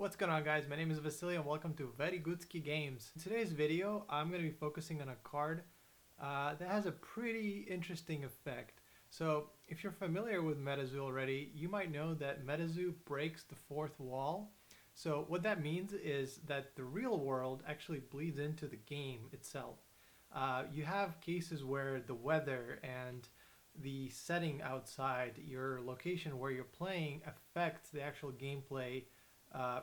What's going on, guys? My name is Vasily and welcome to Very Goodski Games. In today's video, I'm going to be focusing on a card that has a pretty interesting effect. So if you're familiar with MetaZoo already, you might know that MetaZoo breaks the fourth wall. So what that means is that the real world actually bleeds into the game itself. You have cases where the weather and the setting outside your location where you're playing affects the actual gameplay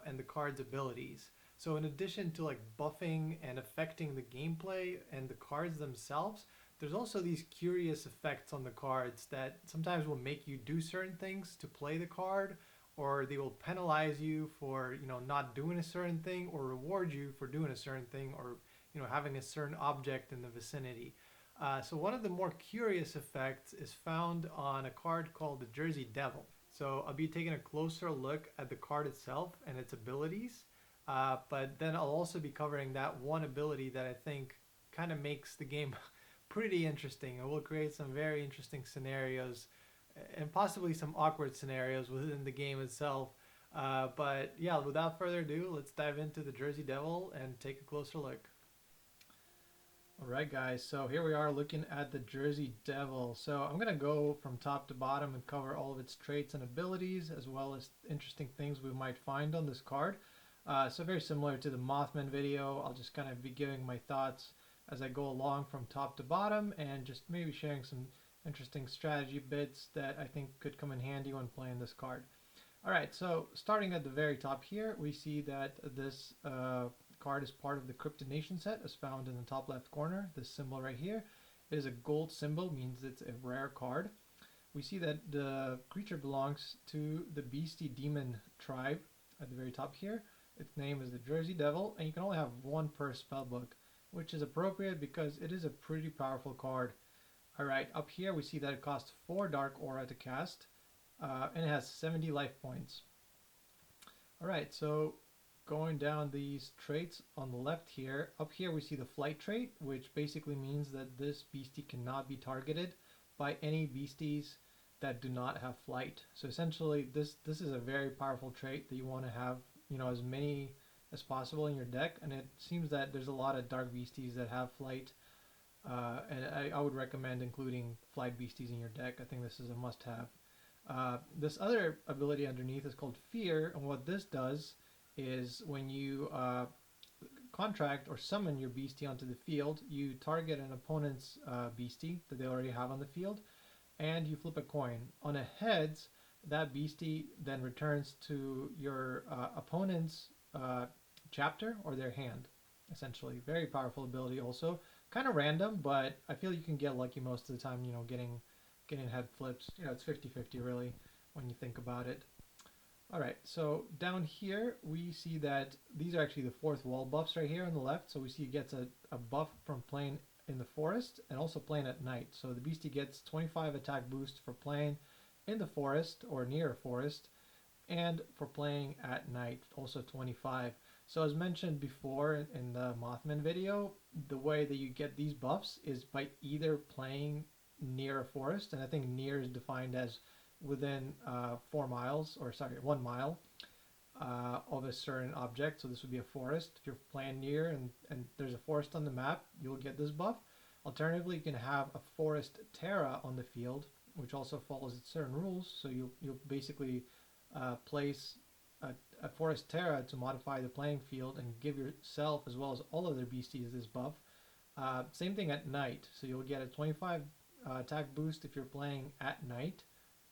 and the card's abilities. So in addition to like buffing and affecting the gameplay and the cards themselves, there's also these curious effects on the cards that sometimes will make you do certain things to play the card, or they will penalize you for not doing a certain thing, or reward you for doing a certain thing, or having a certain object in the vicinity. So one of the more curious effects is found on a card called the Jersey Devil. So I'll be taking a closer look at the card itself and its abilities, but then I'll also be covering that one ability that I think kind of makes the game pretty interesting, and will create some very interesting scenarios and possibly some awkward scenarios within the game itself. But yeah, without further ado, let's dive into the Jersey Devil and take a closer look. Alright guys, so here we are looking at the Jersey Devil. So I'm going to go from top to bottom and cover all of its traits and abilities, as well as interesting things we might find on this card. So very similar to the Mothman video, I'll just kind of be giving my thoughts as I go along from top to bottom, and just maybe sharing some interesting strategy bits that I think could come in handy when playing this card. Alright, so starting at the very top here, we see that this card is part of the Cryptid Nation set, as found in the top left corner. This symbol right here is a gold symbol, means it's a rare card. We see that the creature belongs to the Beastie Demon tribe at the very top here. Its name is the Jersey Devil, and you can only have one per spellbook, which is appropriate because it is a pretty powerful card. Alright, up here we see that it costs 4 Dark Aura to cast, and it has 70 life points. Alright, so going down these traits on the left here, up here we see the flight trait, which basically means that this beastie cannot be targeted by any beasties that do not have flight. So essentially this is a very powerful trait that you want to have as many as possible in your deck, and it seems that there's a lot of dark beasties that have flight, and I would recommend including flight beasties in your deck. I think this is a must-have. This other ability underneath is called Fear, and what this does is when you contract or summon your beastie onto the field, you target an opponent's beastie that they already have on the field, and you flip a coin. On a heads, that beastie then returns to your opponent's chapter or their hand, essentially. Very powerful ability also. Kind of random, but I feel you can get lucky most of the time, getting head flips. It's 50-50 really when you think about it. Alright, so down here we see that these are actually the fourth wall buffs right here on the left. So we see it gets a buff from playing in the forest and also playing at night. So the beastie gets 25 attack boost for playing in the forest or near a forest, and for playing at night also 25. So as mentioned before in the Mothman video, the way that you get these buffs is by either playing near a forest, and I think near is defined as within 1 mile of a certain object. So this would be a forest. If you're playing near and there's a forest on the map, you'll get this buff. Alternatively, you can have a forest Terra on the field, which also follows certain rules. So you'll basically place a forest Terra to modify the playing field and give yourself as well as all other beasties this buff. Same thing at night. So you'll get a 25 attack boost if you're playing at night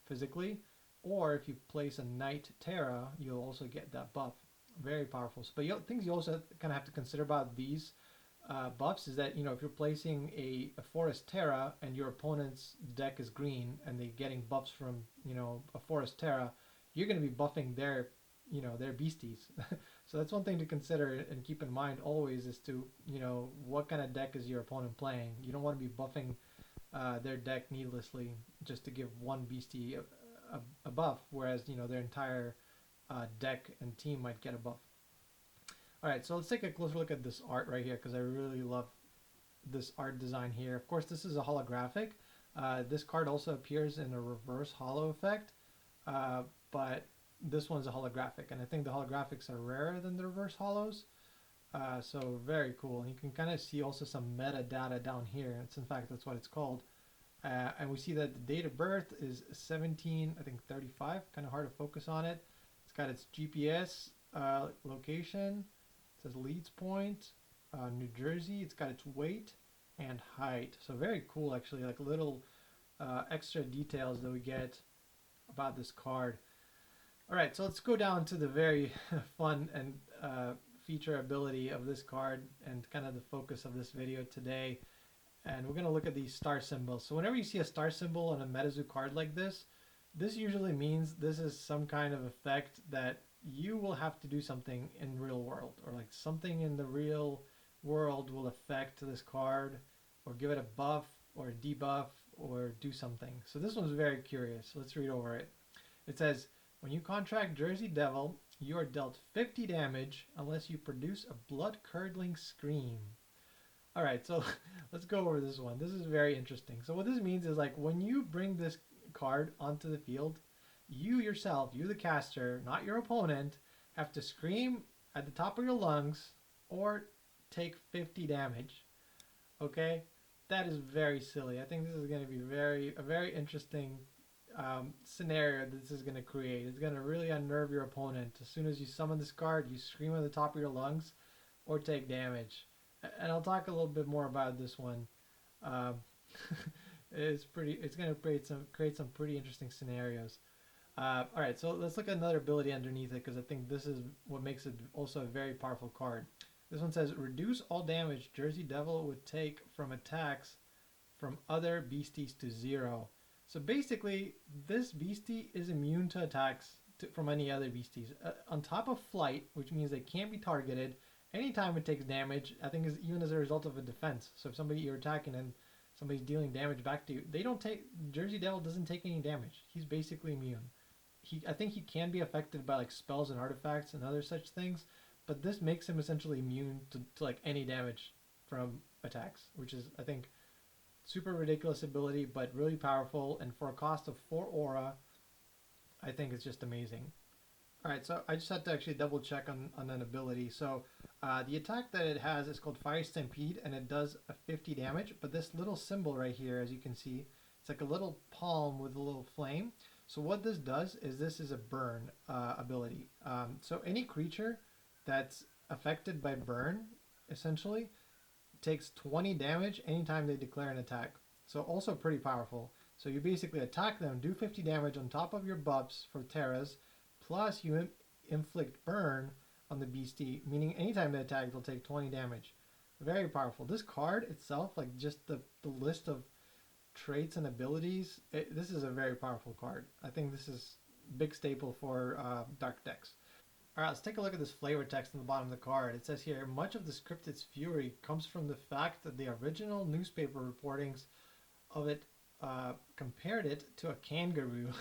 physically, or if you place a night Terra, you'll also get that buff. Very powerful. But things you also kind of have to consider about these buffs is that if you're placing a forest Terra and your opponent's deck is green and they're getting buffs from a forest Terra, you're going to be buffing their beasties. So that's one thing to consider and keep in mind always, is to what kind of deck is your opponent playing. You don't want to be buffing their deck needlessly just to give one beastie a buff, whereas their entire deck and team might get a buff. Alright, so let's take a closer look at this art right here, because I really love this art design here. Of course, this is a holographic. This card also appears in a reverse holo effect, but this one's a holographic, and I think the holographics are rarer than the reverse holos. So very cool. And you can kind of see also some metadata down here. It's in fact that's what it's called. And we see that the date of birth is 17, I think 35. Kind of hard to focus on it. It's got its GPS location. It says Leeds Point, New Jersey. It's got its weight and height. So very cool, actually. Like little extra details that we get about this card. All right, so let's go down to the very fun and feature ability of this card and kind of the focus of this video today. And we're going to look at these star symbols. So whenever you see a star symbol on a MetaZoo card like this usually means this is some kind of effect that you will have to do something in real world, or like something in the real world will affect this card or give it a buff or a debuff or do something. So this one's very curious. Let's read over it. It says, when you contract Jersey Devil, you are dealt 50 damage unless you produce a blood-curdling scream. All right, so let's go over this one. This is very interesting. So what this means is, like, when you bring this card onto the field, you yourself, you the caster, not your opponent, have to scream at the top of your lungs or take 50 damage. Okay? That is very silly. I think this is going to be a very interesting scenario this is going to create. It's going to really unnerve your opponent. As soon as you summon this card, you scream at the top of your lungs or take damage. And I'll talk a little bit more about this one. It's going to create some pretty interesting scenarios. All right, so let's look at another ability underneath it, because I think this is what makes it also a very powerful card. This one says, reduce all damage Jersey Devil would take from attacks from other beasties to 0. So basically, this beastie is immune to attacks from any other beasties. On top of flight, which means they can't be targeted, anytime it takes damage, I think is even as a result of a defense. So if somebody you're attacking and somebody's dealing damage back to you, Jersey Devil doesn't take any damage. He's basically immune. I think he can be affected by like spells and artifacts and other such things, but this makes him essentially immune to like any damage from attacks, which is, I think, super ridiculous ability, but really powerful. And for a cost of 4 aura, I think it's just amazing. All right, so I just had to actually double check on an ability. So the attack that it has is called Fire Stampede, and it does a 50 damage. But this little symbol right here, as you can see, it's like a little palm with a little flame. So what this does is this is a burn ability. So any creature that's affected by burn, essentially, takes 20 damage anytime they declare an attack. So also pretty powerful. So you basically attack them, do 50 damage on top of your buffs for Terras, plus you inflict burn on the beastie, meaning anytime they attack, they'll take 20 damage. Very powerful. This card itself, like just the list of traits and abilities, this is a very powerful card. I think this is a big staple for dark decks. All right, let's take a look at this flavor text on the bottom of the card. It says here, much of the scripted's fury comes from the fact that the original newspaper reportings of it compared it to a kangaroo.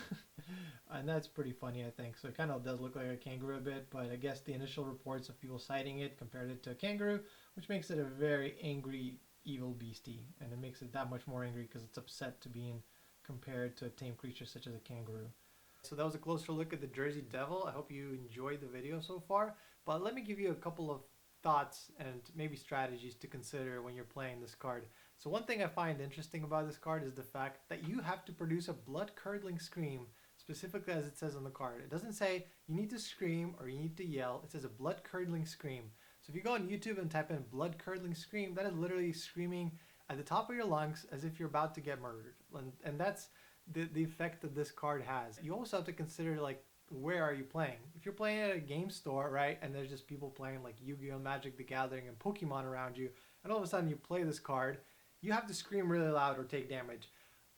And that's pretty funny, I think. So it kind of does look like a kangaroo a bit, but I guess the initial reports of people citing it compared it to a kangaroo, which makes it a very angry, evil beastie. And it makes it that much more angry because it's upset to being compared to a tame creature such as a kangaroo. So that was a closer look at the Jersey Devil. I hope you enjoyed the video so far. But let me give you a couple of thoughts and maybe strategies to consider when you're playing this card. So one thing I find interesting about this card is the fact that you have to produce a blood-curdling scream, specifically as it says on the card. It doesn't say you need to scream or you need to yell. It says a blood-curdling scream. So if you go on YouTube and type in blood-curdling scream, that is literally screaming at the top of your lungs as if you're about to get murdered. And that's the effect that this card has. You also have to consider, like, where are you playing? If you're playing at a game store, right, and there's just people playing like Yu-Gi-Oh! Magic the Gathering and Pokemon around you, and all of a sudden you play this card, you have to scream really loud or take damage.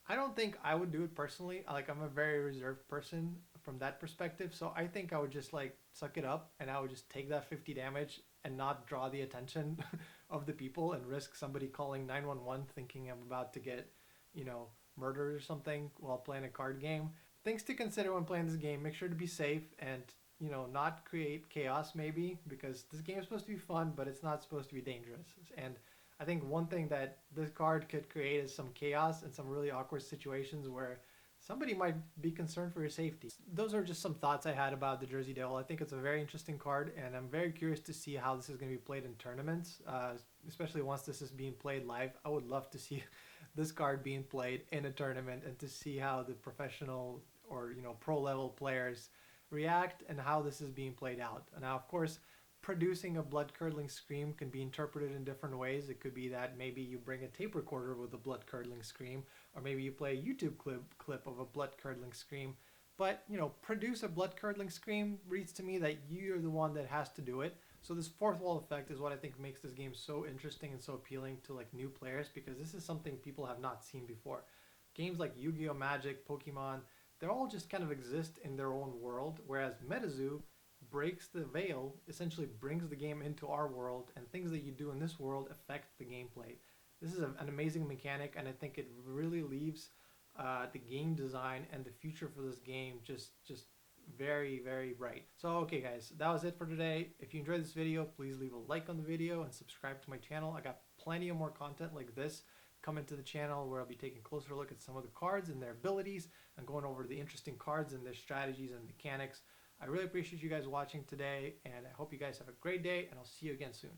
I don't think I would do it personally. Like, I'm a very reserved person from that perspective, so I think I would just like suck it up and I would just take that 50 damage and not draw the attention of the people and risk somebody calling 911 thinking I'm about to get, murdered or something while playing a card game. Things to consider when playing this game: make sure to be safe and not create chaos, maybe, because this game is supposed to be fun, but it's not supposed to be dangerous. And I think one thing that this card could create is some chaos and some really awkward situations where somebody might be concerned for your safety. Those are just some thoughts I had about the Jersey Devil. I think it's a very interesting card, and I'm very curious to see how this is going to be played in tournaments, especially once this is being played live. I would love to see this card being played in a tournament and to see how the professional or pro level players react and how this is being played out. Now, of course, producing a blood curdling scream can be interpreted in different ways. It could be that maybe you bring a tape recorder with a blood curdling scream, or maybe you play a YouTube clip of a blood curdling scream. But produce a blood curdling scream reads to me that you're the one that has to do it. So this fourth wall effect is what I think makes this game so interesting and so appealing to like new players, because this is something people have not seen before. Games like Yu-Gi-Oh, Magic, Pokemon, they all just kind of exist in their own world, whereas MetaZoo breaks the veil, essentially brings the game into our world, and things that you do in this world affect the gameplay. This is an amazing mechanic, and I think it really leaves the game design and the future for this game just very, very bright. So okay guys, that was it for today. If you enjoyed this video, please leave a like on the video and subscribe to my channel. I got plenty of more content like this coming to the channel, where I'll be taking a closer look at some of the cards and their abilities and going over the interesting cards and their strategies and mechanics. I really appreciate you guys watching today, and I hope you guys have a great day, and I'll see you again soon.